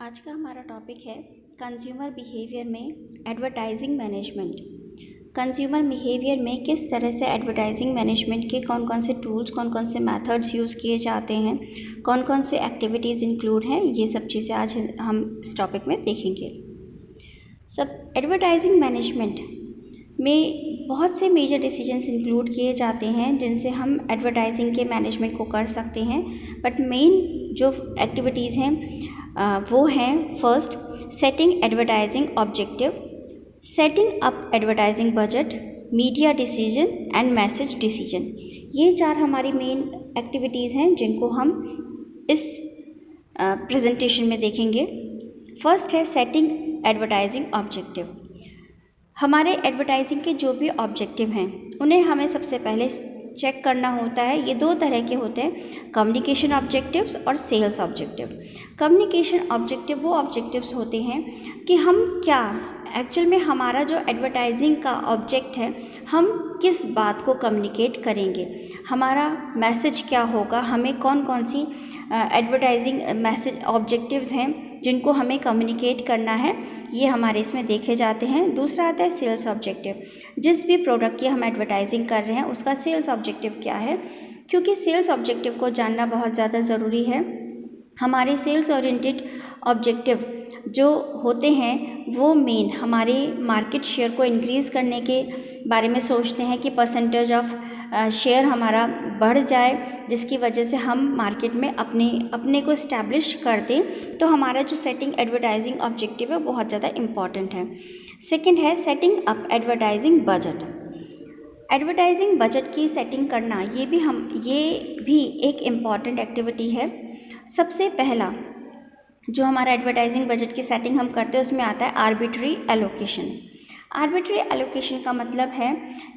आज का हमारा टॉपिक है कंज्यूमर बिहेवियर में एडवर्टाइजिंग मैनेजमेंट। कंज्यूमर बिहेवियर में किस तरह से एडवर्टाइजिंग मैनेजमेंट के कौन कौन से टूल्स, कौन कौन से मेथड्स यूज़ किए जाते हैं, कौन कौन से एक्टिविटीज़ इंक्लूड हैं, ये सब चीज़ें आज हम इस टॉपिक में देखेंगे। सब एडवर्टाइजिंग मैनेजमेंट में बहुत से मेजर डिसीजंस इंक्लूड किए जाते हैं जिनसे हम एडवर्टाइजिंग के मैनेजमेंट को कर सकते हैं। बट मेन जो एक्टिविटीज़ हैं वो हैं, first setting advertising objective, setting up advertising budget, media decision and message decision. ये चार हमारी मेन एक्टिविटीज़ हैं जिनको हम इस प्रेजेंटेशन में देखेंगे। फर्स्ट है सेटिंग एडवर्टाइजिंग ऑब्जेक्टिव। हमारे एडवर्टाइजिंग के जो भी ऑब्जेक्टिव हैं उन्हें हमें सबसे पहले चेक करना होता है। ये दो तरह के होते हैं, कम्युनिकेशन ऑब्जेक्टिव्स और सेल्स ऑब्जेक्टिव। कम्युनिकेशन ऑब्जेक्टिव वो ऑब्जेक्टिव्स होते हैं कि हम क्या एक्चुअल में हमारा जो एडवर्टाइजिंग का ऑब्जेक्ट है, हम किस बात को कम्युनिकेट करेंगे, हमारा मैसेज क्या होगा, हमें कौन कौन सी एडवर्टाइजिंग मैसेज ऑब्जेक्टिव्स हैं जिनको हमें कम्युनिकेट करना है, ये हमारे इसमें देखे जाते हैं। दूसरा आता है सेल्स ऑब्जेक्टिव। जिस भी प्रोडक्ट की हम एडवर्टाइजिंग कर रहे हैं उसका सेल्स ऑब्जेक्टिव क्या है, क्योंकि सेल्स ऑब्जेक्टिव को जानना बहुत ज़्यादा ज़रूरी है। हमारे सेल्स ओरिएंटेड ऑब्जेक्टिव जो होते हैं वो मेन हमारे मार्केट शेयर को इंक्रीज़ करने के बारे में सोचते हैं कि परसेंटेज ऑफ शेयर हमारा बढ़ जाए, जिसकी वजह से हम मार्केट में अपने को इस्टेब्लिश कर दें। तो हमारा जो सेटिंग एडवर्टाइजिंग ऑब्जेक्टिव है बहुत ज़्यादा इम्पॉर्टेंट है। सेकंड है setting up advertising budget. Advertising budget की सेटिंग करना ये भी एक इम्पॉर्टेंट एक्टिविटी है। सबसे पहला जो हमारा एडवर्टाइजिंग बजट की सेटिंग हम करते हैं उसमें आता है आर्बिट्री एलोकेशन। आर्बिट्री एलोकेशन का मतलब है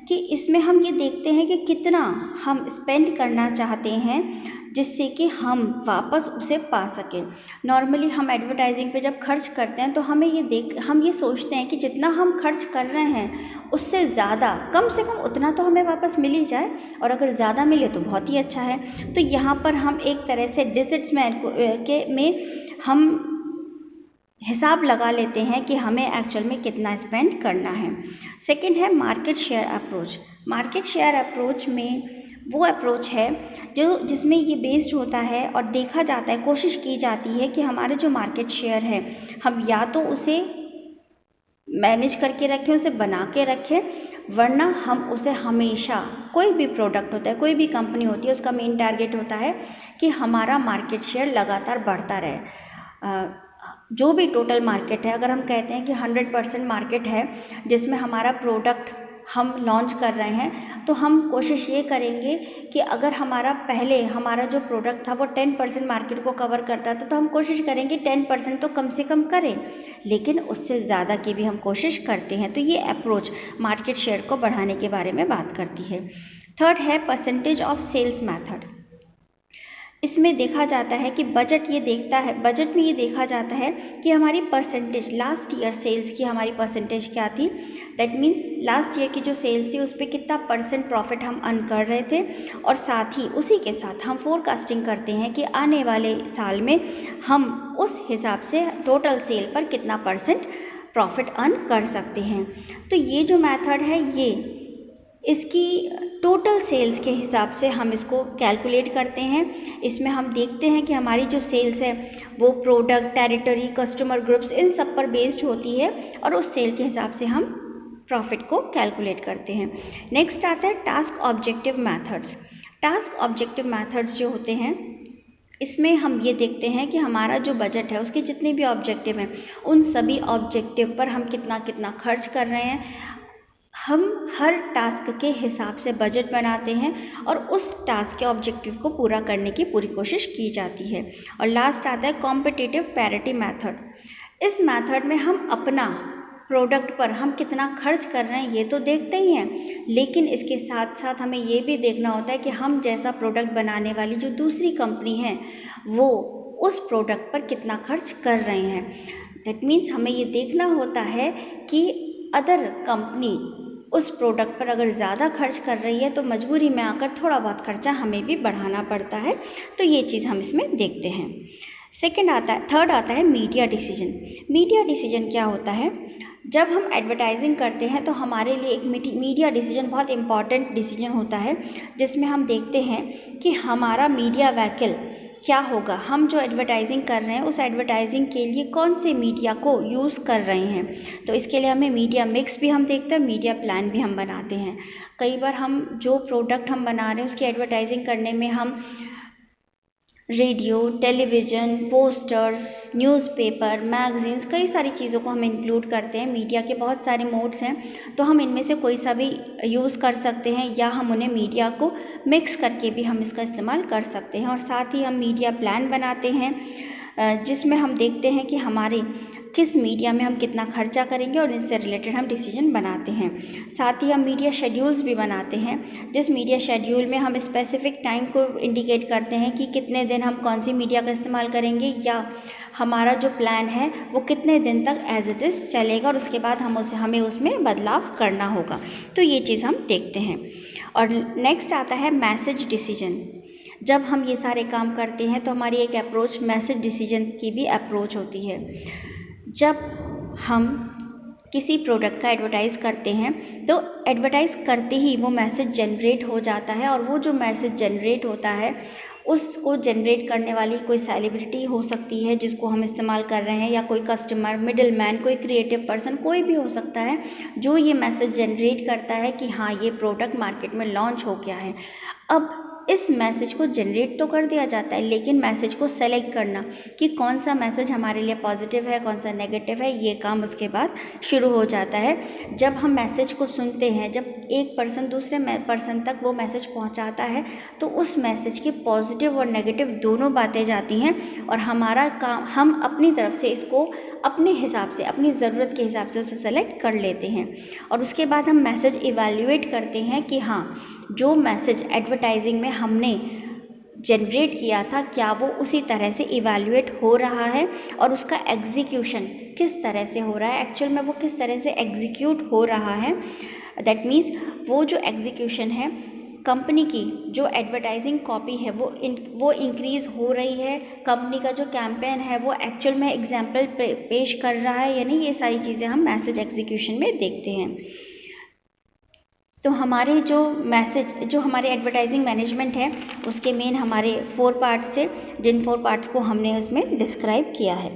कि इसमें हम ये देखते हैं कि कितना हम स्पेंड करना चाहते हैं जिससे कि हम वापस उसे पा सकें। नॉर्मली हम एडवर्टाइजिंग पे जब खर्च करते हैं तो हम ये सोचते हैं कि जितना हम खर्च कर रहे हैं उससे ज़्यादा, कम से कम उतना तो हमें वापस मिल ही जाए, और अगर ज़्यादा मिले तो बहुत ही अच्छा है। तो यहाँ पर हम एक तरह से डिजिट्स में हम हिसाब लगा लेते हैं कि हमें एक्चुअल में कितना स्पेंड करना है। सेकंड है market share approach. Market share approach में वो अप्रोच है जिसमें ये बेस्ड होता है और देखा जाता है, कोशिश की जाती है कि हमारे जो मार्केट शेयर है हम या तो उसे मैनेज करके रखें, उसे बना के रखें, वरना हम उसे हमेशा, कोई भी प्रोडक्ट होता है, कोई भी कंपनी होती है, उसका मेन टारगेट होता है कि हमारा मार्केट शेयर लगातार बढ़ता रहे। जो भी टोटल मार्केट है, अगर हम कहते हैं कि 100% मार्केट है जिसमें हमारा प्रोडक्ट हम लॉन्च कर रहे हैं, तो हम कोशिश ये करेंगे कि अगर हमारा जो प्रोडक्ट था वो 10% मार्केट को कवर करता था तो हम कोशिश करेंगे 10% तो कम से कम करें, लेकिन उससे ज़्यादा की भी हम कोशिश करते हैं। तो ये अप्रोच मार्केट शेयर को बढ़ाने के बारे में बात करती है। थर्ड है परसेंटेज ऑफ सेल्स मैथड। इसमें देखा जाता है कि बजट में ये देखा जाता है कि हमारी परसेंटेज, लास्ट ईयर सेल्स की हमारी परसेंटेज क्या थी। दैट मीन्स लास्ट ईयर की जो सेल्स थी उस पर कितना % प्रॉफिट हम अर्न कर रहे थे, और साथ ही उसी के साथ हम फोरकास्टिंग करते हैं कि आने वाले साल में हम उस हिसाब से टोटल सेल पर कितना % प्रॉफिट अर्न कर सकते हैं। तो ये जो मेथड है ये इसकी टोटल सेल्स के हिसाब से हम इसको कैलकुलेट करते हैं। इसमें हम देखते हैं कि हमारी जो सेल्स है वो प्रोडक्ट, टेरिटरी, कस्टमर ग्रुप्स, इन सब पर बेस्ड होती है, और उस सेल के हिसाब से हम प्रॉफिट को कैलकुलेट करते हैं। नेक्स्ट आता है task objective methods. Task objective methods जो होते हैं इसमें हम ये देखते हैं कि हमारा जो बजट है उसके जितने भी ऑब्जेक्टिव हैं उन सभी ऑब्जेक्टिव पर हम कितना खर्च कर रहे हैं। हम हर टास्क के हिसाब से बजट बनाते हैं और उस टास्क के ऑब्जेक्टिव को पूरा करने की पूरी कोशिश की जाती है। और लास्ट आता है कॉम्पिटिटिव पैरिटी मेथड। इस मेथड में हम अपना प्रोडक्ट पर हम कितना खर्च कर रहे हैं ये तो देखते ही हैं, लेकिन इसके साथ साथ हमें ये भी देखना होता है कि हम जैसा प्रोडक्ट बनाने वाली जो दूसरी कंपनी है वो उस प्रोडक्ट पर कितना खर्च कर रहे हैं। दैट मीन्स हमें ये देखना होता है कि अदर कंपनी उस प्रोडक्ट पर अगर ज़्यादा खर्च कर रही है तो मजबूरी में आकर थोड़ा बहुत खर्चा हमें भी बढ़ाना पड़ता है। तो ये चीज़ हम इसमें देखते हैं। थर्ड आता है मीडिया डिसीजन। मीडिया डिसीजन क्या होता है? जब हम एडवर्टाइजिंग करते हैं तो हमारे लिए एक मीडिया डिसीजन बहुत इम्पॉर्टेंट डिसीजन होता है, जिसमें हम देखते हैं कि हमारा मीडिया व्हीकल क्या होगा। हम जो एडवर्टाइजिंग कर रहे हैं उस एडवर्टाइजिंग के लिए कौन से मीडिया को यूज़ कर रहे हैं। तो इसके लिए हमें मीडिया मिक्स भी हम देखते हैं, मीडिया प्लान भी हम बनाते हैं। कई बार हम जो प्रोडक्ट हम बना रहे हैं उसकी एडवर्टाइजिंग करने में हम radio, television, posters, newspaper, magazines, कई सारी चीज़ों को हम इंक्लूड करते हैं। मीडिया के बहुत सारे मोड्स हैं, तो हम इनमें से कोई सा भी यूज़ कर सकते हैं या हम उन्हें मीडिया को मिक्स करके भी हम इसका इस्तेमाल कर सकते हैं। और साथ ही हम मीडिया प्लान बनाते हैं, जिसमें हम देखते हैं कि हमारे किस मीडिया में हम कितना खर्चा करेंगे और इससे रिलेटेड हम डिसीजन बनाते हैं। साथ ही हम मीडिया शेड्यूल्स भी बनाते हैं, जिस मीडिया शेड्यूल में हम स्पेसिफिक टाइम को इंडिकेट करते हैं कि कितने दिन हम कौन सी मीडिया का इस्तेमाल करेंगे, या हमारा जो प्लान है वो कितने दिन तक एज इट इज़ चलेगा और उसके बाद हमें उसमें बदलाव करना होगा। तो ये चीज़ हम देखते हैं। और नेक्स्ट आता है मैसेज डिसीजन। जब हम ये सारे काम करते हैं तो हमारी एक अप्रोच मैसेज डिसीजन की भी अप्रोच होती है। जब हम किसी प्रोडक्ट का एडवर्टाइज़ करते हैं तो एडवर्टाइज़ करते ही वो मैसेज जनरेट हो जाता है, और वो जो मैसेज जनरेट होता है उसको जनरेट करने वाली कोई सेलिब्रिटी हो सकती है जिसको हम इस्तेमाल कर रहे हैं, या कोई कस्टमर, मिडिल मैन, कोई क्रिएटिव पर्सन, कोई भी हो सकता है जो ये मैसेज जनरेट करता है कि हाँ ये प्रोडक्ट मार्केट में लॉन्च हो गया है। अब इस मैसेज को जनरेट तो कर दिया जाता है, लेकिन मैसेज को सेलेक्ट करना कि कौन सा मैसेज हमारे लिए पॉजिटिव है, कौन सा नेगेटिव है, ये काम उसके बाद शुरू हो जाता है। जब हम मैसेज को सुनते हैं, जब एक पर्सन दूसरे पर्सन तक वो मैसेज पहुंचाता है, तो उस मैसेज की पॉजिटिव और नेगेटिव दोनों बातें जाती हैं, और हमारा काम, हम अपनी तरफ से इसको अपने हिसाब से, अपनी ज़रूरत के हिसाब से उसे सेलेक्ट कर लेते हैं। और उसके बाद हम मैसेज इवैल्यूएट करते हैं कि हाँ जो मैसेज एडवर्टाइजिंग में हमने जनरेट किया था क्या वो उसी तरह से इवैल्यूएट हो रहा है, और उसका एग्जीक्यूशन किस तरह से हो रहा है, एक्चुअल में वो किस तरह से एग्जीक्यूट हो रहा है। दैट मीन्स वो जो एग्जीक्यूशन है, कंपनी की जो एडवर्टाइजिंग कॉपी है वो इंक्रीज़ हो रही है, कंपनी का जो कैंपेन है वो एक्चुअल में एग्जाम्पल पेश कर रहा है या नहीं, ये सारी चीज़ें हम मैसेज एग्जीक्यूशन में देखते हैं। तो हमारे जो हमारे एडवर्टाइजिंग मैनेजमेंट है उसके मेन हमारे 4 पार्ट्स थे, जिन 4 पार्ट्स को हमने उसमें डिस्क्राइब किया है।